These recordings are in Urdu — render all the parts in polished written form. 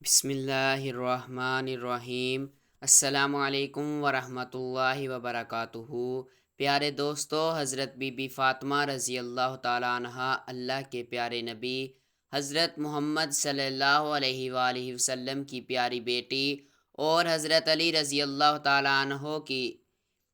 بسم اللہ الرحمن الرحیم۔ السلام علیکم ورحمۃ اللہ وبرکاتہ۔ پیارے دوستو، حضرت بی بی فاطمہ رضی اللہ تعالیٰ عنہ، اللہ کے پیارے نبی حضرت محمد صلی اللہ علیہ وآلہ وسلم کی پیاری بیٹی اور حضرت علی رضی اللہ تعالیٰ عنہ کی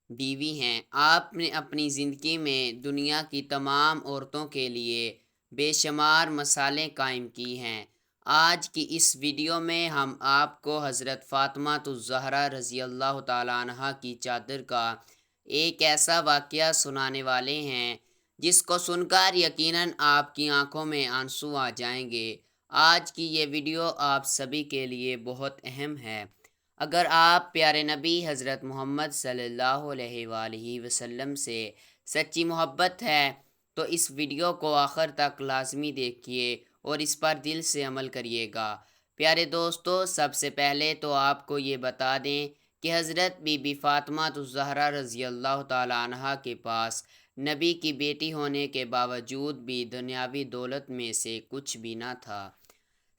بیوی ہیں۔ آپ نے اپنی زندگی میں دنیا کی تمام عورتوں کے لیے بے شمار مثالیں قائم کی ہیں۔ آج کی اس ویڈیو میں ہم آپ کو حضرت فاطمہ الزہرا رضی اللہ تعالیٰ عنہ کی چادر کا ایک ایسا واقعہ سنانے والے ہیں جس کو سن کر یقیناً آپ کی آنکھوں میں آنسو آ جائیں گے۔ آج کی یہ ویڈیو آپ سبھی کے لیے بہت اہم ہے۔ اگر آپ پیارے نبی حضرت محمد صلی اللہ علیہ وآلہ وسلم سے سچی محبت ہے تو اس ویڈیو کو آخر تک لازمی دیکھیے اور اس پر دل سے عمل کریے گا۔ پیارے دوستو، سب سے پہلے تو آپ کو یہ بتا دیں کہ حضرت بی بی فاطمہ الزہرا رضی اللہ تعالیٰ عنہ کے پاس نبی کی بیٹی ہونے کے باوجود بھی دنیاوی دولت میں سے کچھ بھی نہ تھا۔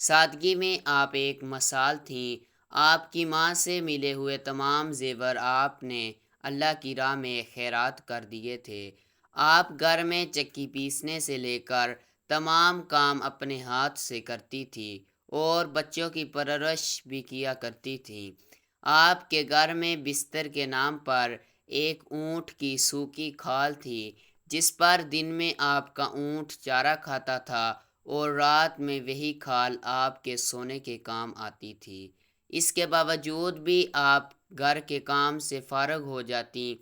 سادگی میں آپ ایک مثال تھیں۔ آپ کی ماں سے ملے ہوئے تمام زیور آپ نے اللہ کی راہ میں خیرات کر دیے تھے۔ آپ گھر میں چکی پیسنے سے لے کر تمام کام اپنے ہاتھ سے کرتی تھی اور بچوں کی پرورش بھی کیا کرتی تھی۔ آپ کے گھر میں بستر کے نام پر ایک اونٹ کی سوکھی کھال تھی جس پر دن میں آپ کا اونٹ چارہ کھاتا تھا اور رات میں وہی کھال آپ کے سونے کے کام آتی تھی۔ اس کے باوجود بھی آپ گھر کے کام سے فارغ ہو جاتی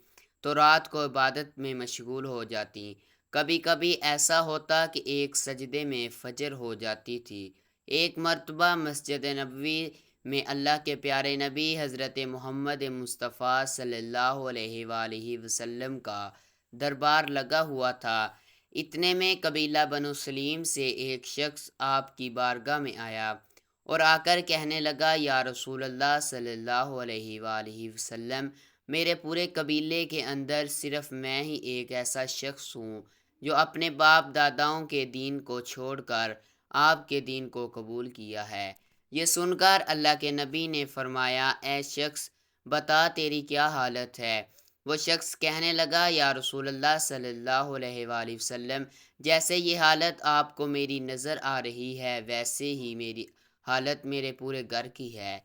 تو رات کو عبادت میں مشغول ہو جاتی۔ کبھی کبھی ایسا ہوتا کہ ایک سجدے میں فجر ہو جاتی تھی۔ ایک مرتبہ مسجد نبوی میں اللہ کے پیارے نبی حضرت محمد مصطفیٰ صلی اللہ علیہ وآلہ وسلم کا دربار لگا ہوا تھا۔ اتنے میں قبیلہ بنو سلیم سے ایک شخص آپ کی بارگاہ میں آیا اور آ کر کہنے لگا، یا رسول اللہ صلی اللہ علیہ وآلہ وسلم، میرے پورے قبیلے کے اندر صرف میں ہی ایک ایسا شخص ہوں جو اپنے باپ داداؤں کے دین کو چھوڑ کر آپ کے دین کو قبول کیا ہے۔ یہ سن کر اللہ کے نبی نے فرمایا، اے شخص، بتا تیری کیا حالت ہے؟ وہ شخص کہنے لگا، یا رسول اللہ صلی اللہ علیہ وآلہ وسلم، جیسے یہ حالت آپ کو میری نظر آ رہی ہے ویسے ہی میری حالت میرے پورے گھر کی ہے۔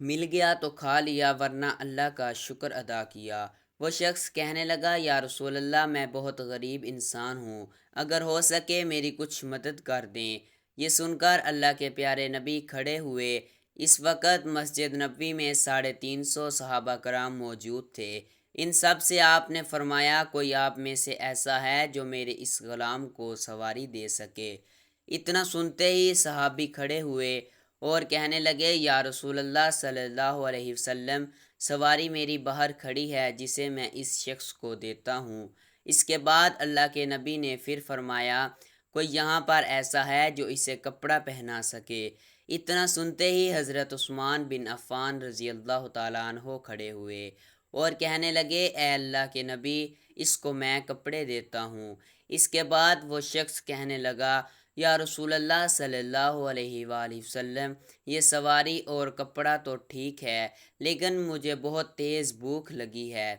مل گیا تو کھا لیا ورنہ اللہ کا شکر ادا کیا۔ وہ شخص کہنے لگا، یا رسول اللہ، میں بہت غریب انسان ہوں، اگر ہو سکے میری کچھ مدد کر دیں۔ یہ سن کر اللہ کے پیارے نبی کھڑے ہوئے۔ اس وقت مسجد نبوی میں 350 صحابہ کرام موجود تھے۔ ان سب سے آپ نے فرمایا، کوئی آپ میں سے ایسا ہے جو میرے اس غلام کو سواری دے سکے؟ اتنا سنتے ہی صحابی کھڑے ہوئے اور کہنے لگے، یا رسول اللہ صلی اللہ علیہ وسلم، سواری میری باہر کھڑی ہے جسے میں اس شخص کو دیتا ہوں۔ اس کے بعد اللہ کے نبی نے پھر فرمایا، کوئی یہاں پر ایسا ہے جو اسے کپڑا پہنا سکے؟ اتنا سنتے ہی حضرت عثمان بن عفان رضی اللہ تعالیٰ عنہ کھڑے ہوئے اور کہنے لگے، اے اللہ کے نبی، اس کو میں کپڑے دیتا ہوں۔ اس کے بعد وہ شخص کہنے لگا، یا رسول اللہ صلی اللہ علیہ وآلہ وسلم، یہ سواری اور کپڑا تو ٹھیک ہے لیکن مجھے بہت تیز بھوک لگی ہے،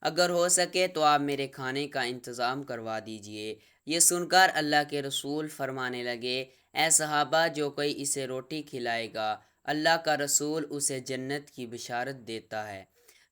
اگر ہو سکے تو آپ میرے کھانے کا انتظام کروا دیجئے۔ یہ سن کر اللہ کے رسول فرمانے لگے، اے صحابہ، جو کوئی اسے روٹی کھلائے گا اللہ کا رسول اسے جنت کی بشارت دیتا ہے۔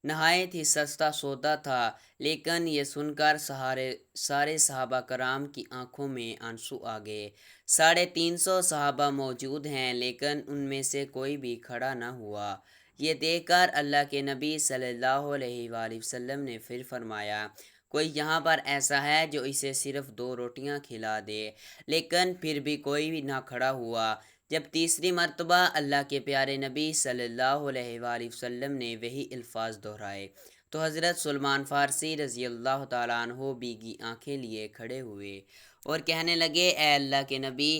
نہایت ہی سستا سودا تھا، لیکن یہ سن کر سارے صحابہ کرام کی آنکھوں میں آنسو آ گئے۔ 350 صحابہ موجود ہیں لیکن ان میں سے کوئی بھی کھڑا نہ ہوا۔ یہ دیکھ کر اللہ کے نبی صلی اللہ علیہ وآلہ وسلم نے پھر فرمایا، کوئی یہاں پر ایسا ہے جو اسے صرف 2 روٹیاں کھلا دے، لیکن پھر بھی کوئی بھی نہ کھڑا ہوا۔ جب تیسری مرتبہ اللہ کے پیارے نبی صلی اللہ علیہ وآلہ وسلم نے وہی الفاظ دہرائے تو حضرت سلمان فارسی رضی اللہ تعالیٰ عنہ بھیگی آنکھیں لیے کھڑے ہوئے اور کہنے لگے، اے اللہ کے نبی،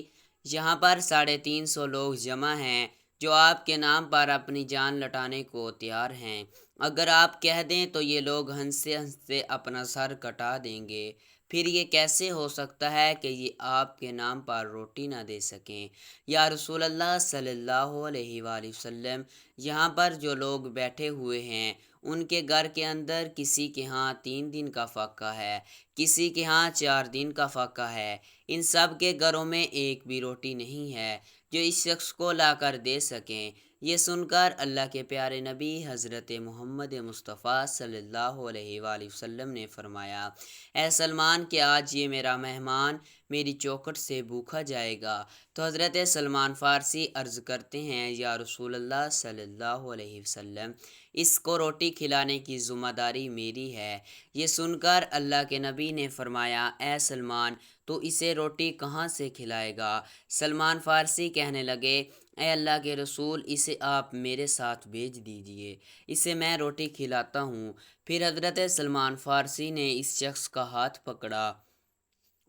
یہاں پر 350 لوگ جمع ہیں جو آپ کے نام پر اپنی جان لٹانے کو تیار ہیں۔ اگر آپ کہہ دیں تو یہ لوگ ہنستے ہنستے اپنا سر کٹا دیں گے۔ پھر یہ کیسے ہو سکتا ہے کہ یہ آپ کے نام پر روٹی نہ دے سکیں؟ یا رسول اللہ صلی اللہ علیہ وآلہ وسلم، یہاں پر جو لوگ بیٹھے ہوئے ہیں ان کے گھر کے اندر کسی کے ہاں 3 دن کا فاقہ ہے، کسی کے ہاں 4 دن کا فاقہ ہے، ان سب کے گھروں میں ایک بھی روٹی نہیں ہے جو اس شخص کو لا کر دے سکیں۔ یہ سن کر اللہ کے پیارے نبی حضرت محمد مصطفیٰ صلی اللہ علیہ وآلہ وسلم نے فرمایا، اے سلمان کہ آج یہ میرا مہمان میری چوکھٹ سے بھوکا جائے گا۔ تو حضرت سلمان فارسی عرض کرتے ہیں، یا رسول اللہ صلی اللہ علیہ وسلم، اس کو روٹی کھلانے کی ذمہ داری میری ہے۔ یہ سن کر اللہ کے نبی نے فرمایا، اے سلمان تو اسے روٹی کہاں سے کھلائے گا؟ سلمان فارسی کہنے لگے، اے اللہ کے رسول، اسے آپ میرے ساتھ بھیج دیجئے، اسے میں روٹی کھلاتا ہوں۔ پھر حضرت سلمان فارسی نے اس شخص کا ہاتھ پکڑا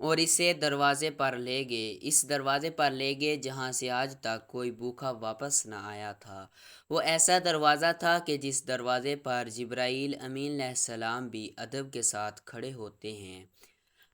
اور اسے دروازے پر لے گئے، اس دروازے پر لے گئے جہاں سے آج تک کوئی بھوکا واپس نہ آیا تھا۔ وہ ایسا دروازہ تھا کہ جس دروازے پر جبرائیل امین علیہ السلام بھی ادب کے ساتھ کھڑے ہوتے ہیں۔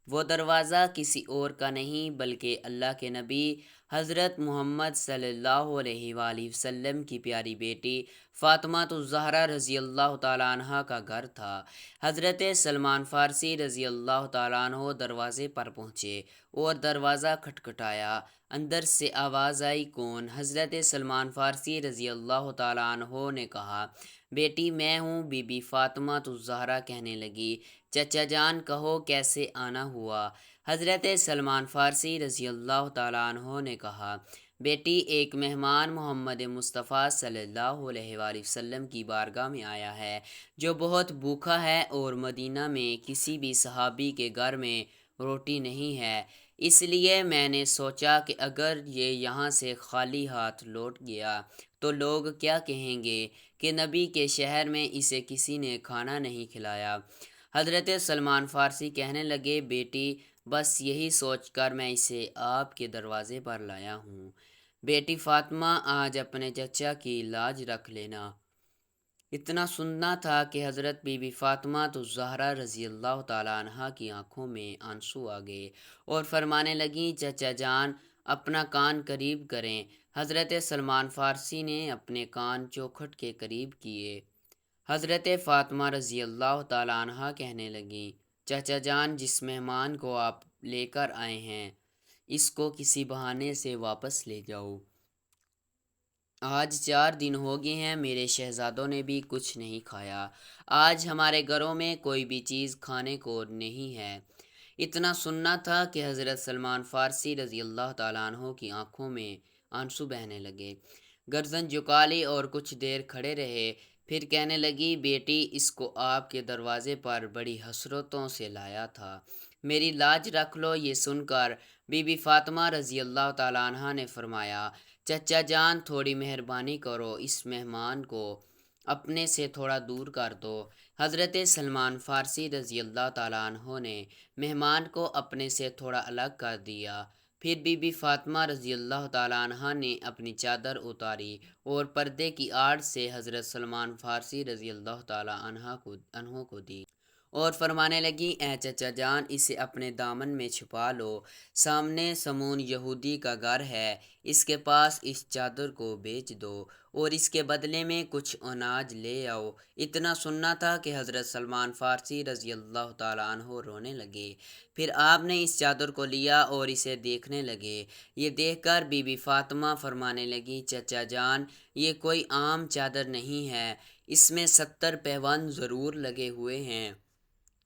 وہ دروازہ کسی اور کا نہیں بلکہ اللہ کے نبی حضرت محمد صلی اللہ علیہ وآلہ وسلم کی پیاری بیٹی فاطمہ الزہرا رضی اللہ تعالیٰ عنہ کا گھر تھا۔ حضرت سلمان فارسی رضی اللہ تعالیٰ عنہ دروازے پر پہنچے اور دروازہ کھٹکھٹایا۔ اندر سے آواز آئی، کون؟ حضرت سلمان فارسی رضی اللہ تعالیٰ عنہ نے کہا، بیٹی میں ہوں۔ بی بی فاطمہ الزہرا کہنے لگی، چچا جان کہو کیسے آنا ہوا؟ حضرت سلمان فارسی رضی اللہ تعالیٰ عنہ نے کہا، بیٹی ایک مہمان محمد مصطفیٰ صلی اللہ علیہ وآلہ وسلم کی بارگاہ میں آیا ہے جو بہت بھوکا ہے اور مدینہ میں کسی بھی صحابی کے گھر میں روٹی نہیں ہے، اس لیے میں نے سوچا کہ اگر یہ یہاں سے خالی ہاتھ لوٹ گیا تو لوگ کیا کہیں گے کہ نبی کے شہر میں اسے کسی نے کھانا نہیں کھلایا۔ حضرت سلمان فارسی کہنے لگے، بیٹی بس یہی سوچ کر میں اسے آپ کے دروازے پر لایا ہوں۔ بیٹی فاطمہ آج اپنے چچا کی لاج رکھ لینا۔ اتنا سننا تھا کہ حضرت بی بی فاطمہ الزہرا رضی اللہ تعالیٰ عنہ کی آنکھوں میں آنسو آ گئے اور فرمانے لگیں، چچا جان اپنا کان قریب کریں۔ حضرت سلمان فارسی نے اپنے کان چوکھٹ کے قریب کیے۔ حضرت فاطمہ رضی اللہ تعالیٰ عنہ کہنے لگیں، چچا جان جس مہمان کو آپ لے کر آئے ہیں اس کو کسی بہانے سے واپس لے جاؤ۔ آج 4 دن ہو گئے ہیں میرے شہزادوں نے بھی کچھ نہیں کھایا، آج ہمارے گھروں میں کوئی بھی چیز کھانے کو نہیں ہے۔ اتنا سننا تھا کہ حضرت سلمان فارسی رضی اللہ تعالیٰ عنہ کی آنکھوں میں آنسو بہنے لگے، گردن جھکا لی اور کچھ دیر کھڑے رہے، پھر کہنے لگی، بیٹی اس کو آپ کے دروازے پر بڑی حسرتوں سے لایا تھا، میری لاج رکھ لو۔ یہ سن کر بی بی فاطمہ رضی اللہ تعالیٰ عنہ نے فرمایا، چچا جان تھوڑی مہربانی کرو، اس مہمان کو اپنے سے تھوڑا دور کر دو۔ حضرت سلمان فارسی رضی اللہ تعالیٰ عنہ نے مہمان کو اپنے سے تھوڑا الگ کر دیا۔ پھر بی بی فاطمہ رضی اللہ تعالیٰ عنہ نے اپنی چادر اتاری اور پردے کی آڑ سے حضرت سلمان فارسی رضی اللہ تعالیٰ عنہ کو دی اور فرمانے لگی، اے چچا جان اسے اپنے دامن میں چھپا لو، سامنے سمون یہودی کا گھر ہے، اس کے پاس اس چادر کو بیچ دو اور اس کے بدلے میں کچھ اناج لے آؤ۔ اتنا سننا تھا کہ حضرت سلمان فارسی رضی اللہ تعالیٰ عنہ رونے لگے، پھر آپ نے اس چادر کو لیا اور اسے دیکھنے لگے۔ یہ دیکھ کر بی بی فاطمہ فرمانے لگی، چچا جان یہ کوئی عام چادر نہیں ہے، اس میں 70 پیوند ضرور لگے ہوئے ہیں،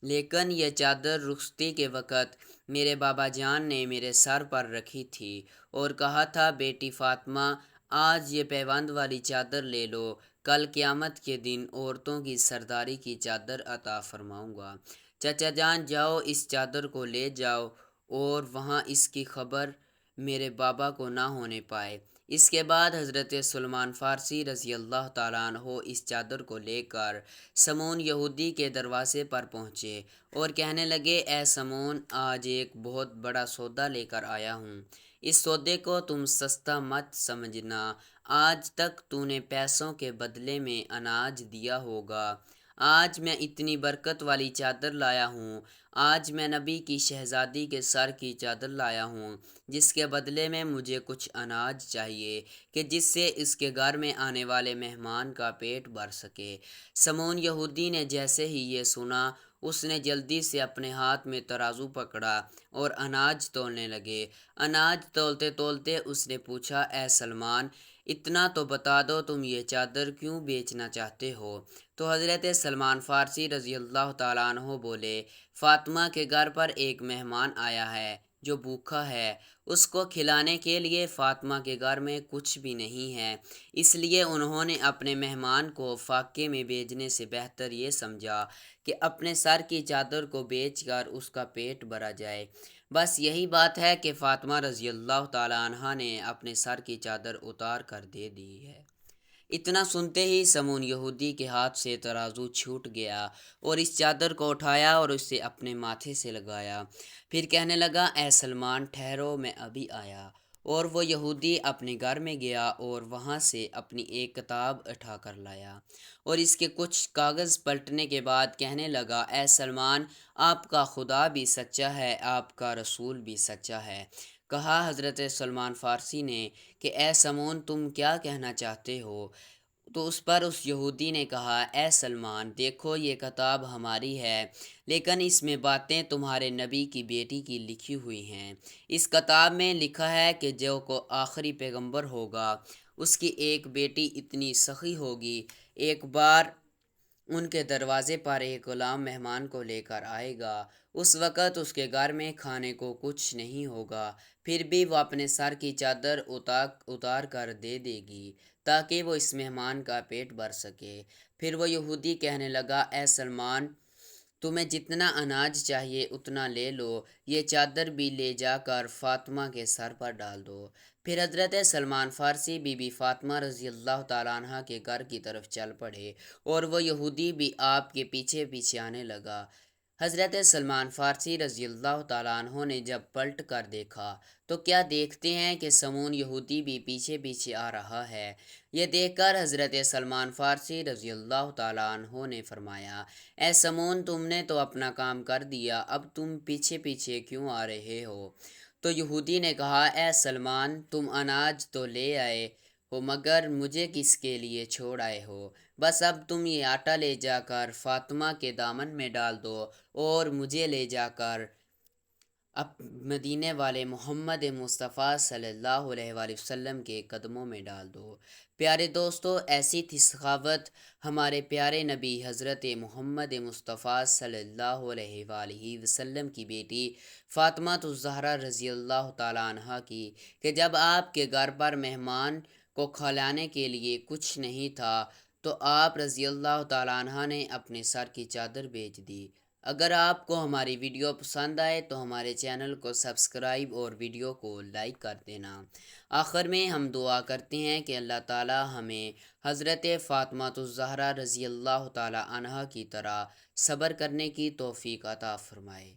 لیکن یہ چادر رخصتی کے وقت میرے بابا جان نے میرے سر پر رکھی تھی اور کہا تھا، بیٹی فاطمہ آج یہ پیوند والی چادر لے لو، کل قیامت کے دن عورتوں کی سرداری کی چادر عطا فرماؤں گا۔ چچا جان جاؤ اس چادر کو لے جاؤ اور وہاں اس کی خبر میرے بابا کو نہ ہونے پائے۔ اس کے بعد حضرت سلمان فارسی رضی اللہ تعالیٰ عنہ اس چادر کو لے کر سمون یہودی کے دروازے پر پہنچے اور کہنے لگے، اے سمون آج ایک بہت بڑا سودا لے کر آیا ہوں، اس سودے کو تم سستا مت سمجھنا، آج تک تو نے پیسوں کے بدلے میں اناج دیا ہوگا، آج میں اتنی برکت والی چادر لایا ہوں، آج میں نبی کی شہزادی کے سر کی چادر لایا ہوں، جس کے بدلے میں مجھے کچھ اناج چاہیے کہ جس سے اس کے گھر میں آنے والے مہمان کا پیٹ بھر سکے۔ سمون یہودی نے جیسے ہی یہ سنا، اس نے جلدی سے اپنے ہاتھ میں ترازو پکڑا اور اناج تولنے لگے۔ اناج تولتے تولتے اس نے پوچھا، اے سلمان، اتنا تو بتا دو تم یہ چادر کیوں بیچنا چاہتے ہو؟ تو حضرت سلمان فارسی رضی اللہ تعالیٰ عنہ بولے، فاطمہ کے گھر پر ایک مہمان آیا ہے جو بھوکا ہے، اس کو کھلانے کے لیے فاطمہ کے گھر میں کچھ بھی نہیں ہے، اس لیے انہوں نے اپنے مہمان کو فاقے میں بھیجنے سے بہتر یہ سمجھا کہ اپنے سر کی چادر کو بیچ کر اس کا پیٹ بھرا جائے۔ بس یہی بات ہے کہ فاطمہ رضی اللہ تعالیٰ عنہا نے اپنے سر کی چادر اتار کر دے دی ہے۔ اتنا سنتے ہی سمون یہودی کے ہاتھ سے ترازو چھوٹ گیا اور اس چادر کو اٹھایا اور اسے اپنے ماتھے سے لگایا۔ پھر کہنے لگا، اے سلمان، ٹھہرو، میں ابھی آیا۔ اور وہ یہودی اپنے گھر میں گیا اور وہاں سے اپنی ایک کتاب اٹھا کر لایا اور اس کے کچھ کاغذ پلٹنے کے بعد کہنے لگا، اے سلمان، آپ کا خدا بھی سچا ہے، آپ کا رسول بھی سچا ہے۔ کہا حضرت سلمان فارسی نے کہ اے سمون، تم کیا کہنا چاہتے ہو؟ تو اس پر اس یہودی نے کہا، اے سلمان، دیکھو یہ کتاب ہماری ہے، لیکن اس میں باتیں تمہارے نبی کی بیٹی کی لکھی ہوئی ہیں۔ اس کتاب میں لکھا ہے کہ جو کو آخری پیغمبر ہوگا اس کی ایک بیٹی اتنی سخی ہوگی، ایک بار ان کے دروازے پر ایک غلام مہمان کو لے کر آئے گا، اس وقت اس کے گھر میں کھانے کو کچھ نہیں ہوگا، پھر بھی وہ اپنے سر کی چادر اتار کر دے دے گی تاکہ وہ اس مہمان کا پیٹ بھر سکے۔ پھر وہ یہودی کہنے لگا، اے سلمان، تمہیں جتنا اناج چاہیے اتنا لے لو، یہ چادر بھی لے جا کر فاطمہ کے سر پر ڈال دو۔ پھر حضرت سلمان فارسی بی بی فاطمہ رضی اللہ تعالیٰ عنہ کے گھر کی طرف چل پڑے اور وہ یہودی بھی آپ کے پیچھے پیچھے آنے لگا۔ حضرت سلمان فارسی رضی اللہ تعالیٰ عنہ نے جب پلٹ کر دیکھا تو کیا دیکھتے ہیں کہ سمون یہودی بھی پیچھے پیچھے آ رہا ہے۔ یہ دیکھ کر حضرت سلمان فارسی رضی اللہ تعالیٰ عنہ نے فرمایا، اے سمون، تم نے تو اپنا کام کر دیا، اب تم پیچھے پیچھے کیوں آ رہے ہو؟ تو یہودی نے کہا، اے سلمان، تم اناج تو لے آئے ہو مگر مجھے کس کے لیے چھوڑ آئے ہو؟ بس اب تم یہ آٹا لے جا کر فاطمہ کے دامن میں ڈال دو اور مجھے لے جا کر اب مدینے والے محمد مصطفیٰ صلی اللہ علیہ وآلہ وسلم کے قدموں میں ڈال دو۔ پیارے دوستو، ایسی تھی سخاوت ہمارے پیارے نبی حضرت محمد مصطفیٰ صلی اللہ علیہ وآلہ وسلم کی بیٹی فاطمہ الزہرا رضی اللہ تعالیٰ عنہا کی کہ جب آپ کے گھر پر مہمان کو کھلانے کے لیے کچھ نہیں تھا تو آپ رضی اللہ تعالیٰ عنہ نے اپنے سر کی چادر بیچ دی۔ اگر آپ کو ہماری ویڈیو پسند آئے تو ہمارے چینل کو سبسکرائب اور ویڈیو کو لائک کر دینا۔ آخر میں ہم دعا کرتے ہیں کہ اللہ تعالی ہمیں حضرت فاطمہ الزہرا رضی اللہ تعالی عنہا کی طرح صبر کرنے کی توفیق عطا فرمائے۔